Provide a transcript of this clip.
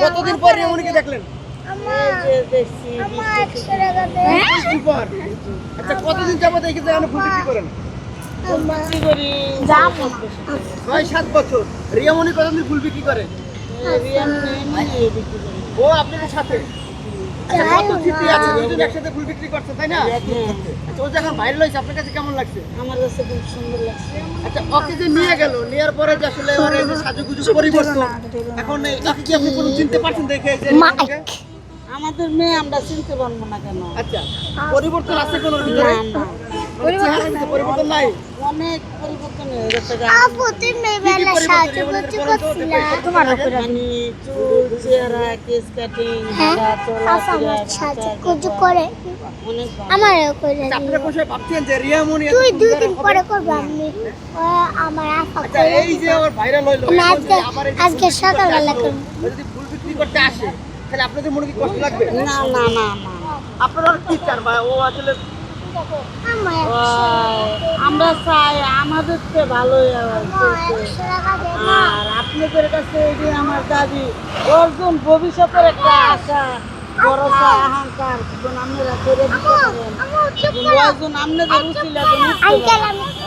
কতদিন পর রিয়ামণিকে দেখলেন? দেখছি আচ্ছা কতদিন যাবত এই জায়গায় ফুল বিক্রি করেন? 6-7 বছর। রিয়ামণি কতদিন ফুল বিক্রি করে? ও আপনাদের সাথে আচ্ছা, কত স্মৃতি আছে দুজন একসাথে ফুল বিক্রি করছে তাই না? আচ্ছা ও যখন ভাইরাল হয়েছে আপনার কাছে কেমন লাগছে? আমার কাছে খুব সুন্দর লাগছে। আচ্ছা ওকে যে নিয়ে গেল, নেওয়ার পরে যে আসলে ওর এই যে সাজুগুজু পরিবর্তন, এখন ওকে কি আপনি কোনো চিনতে পারছেন দেখে যে রিয়ামণিকে? আমাদের মেয়ে আমরা চিনতে পারবো না কেন? আচ্ছা পরিবর্তন আছে কোনো ভিতরে? না পরিবর্তন নাই। অনেক পরিবর্তন হয়ে গেছে। আপু তুমি বেলা সাজুগুজু করছিলা তোমার উপরে আমি চুল চেহারা কেস কাটিং সাজুগুজু করে অনেক আমারও করে আচ্ছা, আপনারা কোন সময় ভাবছেন যে রিয়ামণি তুই 2 দিন পরে করব আমি আমার আশা আচ্ছা করে এই যে ওর ভাইরাল হইলো আমি এখন যদি আবার এই যে আজকে ফুল বিক্রি করতে সকালবেলা আসলো, করব। ও যদি ফুল বিক্রি করতে আসে তাহলে আপনাদের মনে কি কষ্ট লাগবে? না না না না আপনারা কি চান ভাই ও আসলে আমার আমরা চাই আমাদের তো ভালোই চলছে। না আর আপনাদের কাছে এই যে আমার দাবি অর্জুন ভবিষ্যতের একটা আশা ভরসা অহংকার আপনারা করে দিতে পারেন। অর্জুন আপনাদের উচিত আঙ্কেল আমি